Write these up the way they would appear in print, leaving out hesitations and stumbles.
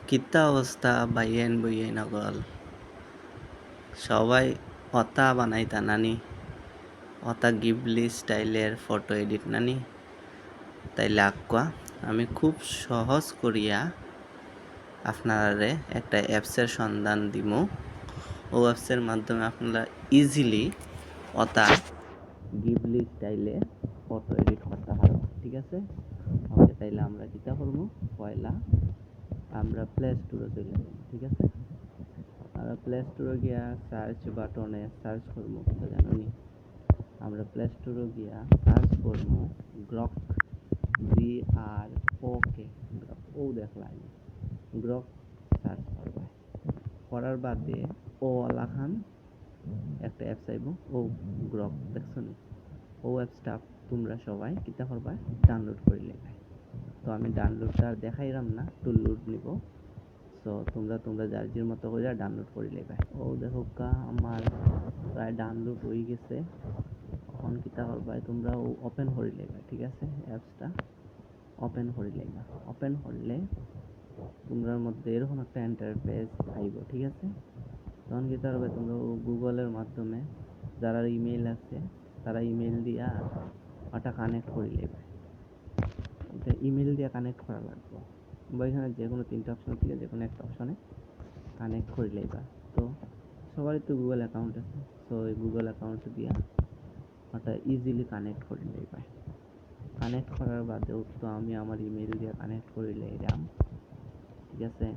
কিতা অবস্থা বাইয়েন বইয়েন নগল সবাই অতা বানাইতা নানি অতা গিবলি স্টাইলের ফটো এডিট নানি তাইলে আক্কা আমি খুব সহজ করিয়া আপনারে একটা অ্যাপসের সন্ধান দিমু ও অ্যাপসের মাধ্যমে আপনারা ইজিলি অতা গিবলি স্টাইলে ফটো এডিট করতে পারবেন ঠিক আছে ওকে তাইলে আমরা কিতা করবো পয়লা আমরা প্লে স্টোরে চলে যাব ঠিক আছে আমরা প্লে স্টোরে গিয়া সার্চ বাটনে সার্চ করবো তো জানি আমরা প্লে স্টোরে গিয়া সার্চ করবো গ্রক GROK গ্রক ও দেখলাই গ্রক সার্চ করবে করার বাদে ও আলাখান একটা অ্যাপস আইব ও গ্রক দেখছো নি ও অ্যাপসটা তোমরা সবাই কিতা করবা ডাউনলোড করে নেবে তো আমি ডাউনলোডটা দেখাইলাম না টু লোড নিব সো তোমরা যার মতো করে ডাউনলোড করে নেবে ও দেখো আমার প্রায় ডাউনলোড হয়ে গেছে এখন কিতা করবা তোমরা ওপেন করে নেবে ঠিক আছে অ্যাপসটা ওপেন করে নেবে ওপেন করলে তোমরার মধ্যে এরকম একটা ইন্টারফেস আইব ঠিক আছে তখন কিতা করবে তোমরা গুগলের মাধ্যমে যারা ইমেল আছে তারা ইমেল দিয়া ওটা কানেক্ট করে নেবে এটা ইমেল দিয়ে কানেক্ট করা লাগবে বা এখানে যে কোনো তিনটা অপশন থেকে যে কোনো একটা অপশনে কানেক্ট করে নেবা তো সবারই তো গুগল অ্যাকাউন্ট আছে সো এই গুগল অ্যাকাউন্ট দিয়া ওটা ইজিলি কানেক্ট করে নেবা কানেক্ট করার বাদেও তো আমি আমার ইমেল দিয়ে কানেক্ট করে নিলাম ঠিক আছে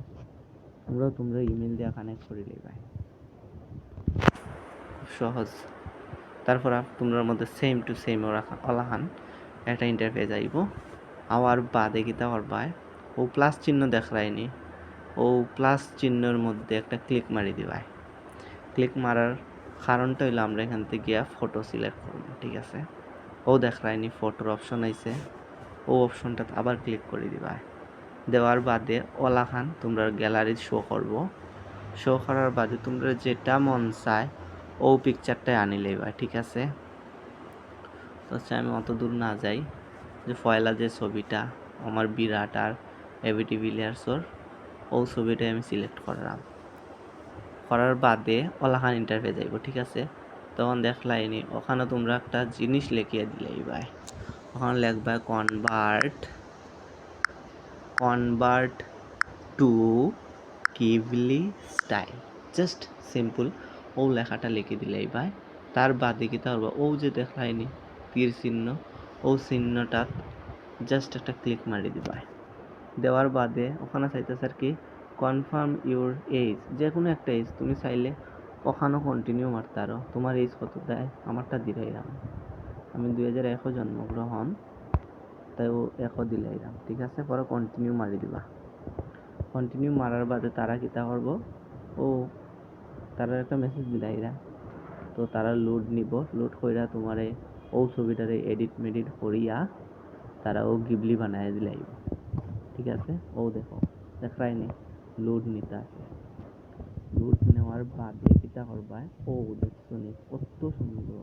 তোমরা ইমেল দিয়ে কানেক্ট করে নেবা সহজ তারপর তোমরা মধ্যে সেম টু সেম ওলাখান একটা ইন্টারফেস আইব আবার বাদে কিতা করবা ও প্লাস চিহ্ন দেখায়নি ও প্লাস চিহ্নের মধ্যে একটা ক্লিক মারি দিবাই ক্লিক মারার কারণটা হইলো আমরা এখান থেকে গিয়া ফটো সিলেক্ট করব ঠিক আছে ও দেখায়নি ফটোর অপশন আইছে ও অপশনটাতে আবার ক্লিক করে দিবা দেওয়ার বাদে ওলাখান তোমরা গ্যালারি শো করার বাদে তোমরা যেটা মন চায় ও পিকচারটাই আনি লইবা ঠিক আছে তো আমি অত দূর না যাই যে পয়লা যে ছবিটা আমার বিরাট আর এবিটি ভিলিয়ার্সর ও ছবিটাই আমি সিলেক্ট করলাম করার বাদে ওলাখান ইন্টারফেস যাইব ঠিক আছে তখন দেখলাইনি ওখানে তোমরা একটা জিনিস লিখিয়ে দিলেই ভাই ওখানে লিখবা convert to Ghibli style just simple ও লেখাটা লিখে দিলেই ভাই তার বাদে কি তার ও যে দেখায়নি তীর চিহ্ন ও চিহ্নটা জাস্ট একটা ক্লিক মারি দিবা দেওয়ার বাদে ওখানে চাইতেছে আর কি কনফার্ম ইউর এজ যে কোনো একটা এজ তুমি চাইলে ওখানেও কন্টিনিউ মারতে আরো তোমার এজ কত দেয় আমারটা দিলাইলাম আমি 2001 জন্মগ্রহণ তাই ও 1 দিলাইলাম ঠিক আছে পরে কন্টিনিউ মারি দিবা কন্টিনিউ মারার বাদে তারা কিতা করবো ও তারা একটা মেসেজ দিলাইরা তো তারা লোড নিব লোড কইরা তোমারে ও ছবিটারে এডিট মেডিট করিয়া তারা ও গিবলি বানায় দিলাই ঠিক আছে ও দেখো দেখায়নি লোড নিতে আছে লোড নেওয়ার বাদে কিতা করবা ও দেখছো নি কত সুন্দর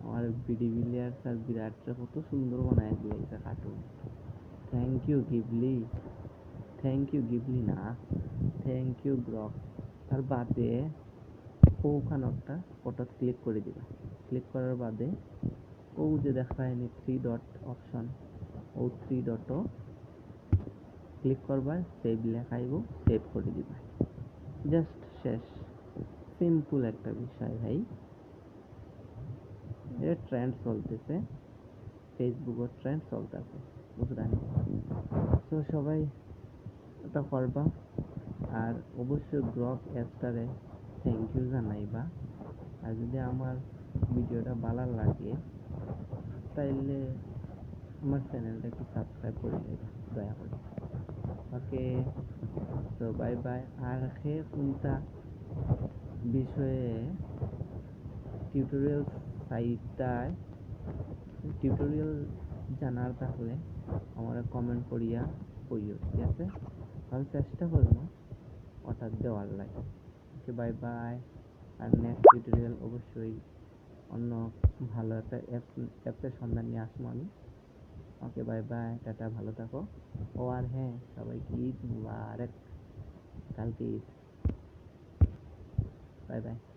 আমার বিডি ভিলিয়ার্স আর বিরাটরা কত সুন্দর বানায় দিয়েছে কার্টুন থ্যাংক ইউ গিবলি না থ্যাংক ইউ গ্রক তার বাদে ওখানে একটা ফটো ক্লিক করে দিবা ক্লিক করার বাদে ও যে দেখায়নি 3 ডট অপশন ও 3 ডটও ক্লিক করবা সেভ লেখাইব সেভ করে দিবা জাস্ট শেষ সিম্পল একটা বিষয় ভাই এটা ট্রেন্ড চলতেছে ফেসবুকের ট্রেন্ড চলতেছে বুঝলেন তো সবাই এটা করবা আর অবশ্যই গ্রক অ্যাপটারে থ্যাংক ইউ জানাইবা আর যদি আমার ভিডিওটা ভালো লাগে তাইলে আমার চ্যানেলটা একটু সাবস্ক্রাইব করে নেবা দয়া করে ওকে তো বাই বাই আর সে কোনটা বিষয়ে টিউটোরিয়াল সাইটটায় টিউটোরিয়াল জানার থাকলে আমরা কমেন্ট করিয়া কইও ঠিক আছে আমি চেষ্টা করব ওটা দেওয়ার লাগে ওকে বাই বাই আর নেক্সট টিউটোরিয়াল অবশ্যই অন্য ভালো একটা অ্যাপসের সন্ধান নিয়ে আসবো আমি ওকে বাই বাই, টাটা, ভালো থাকো। ও আর হ্যাঁ, সবাইকে ঈদ মুবারক, কালকে ঈদ। Bye bye.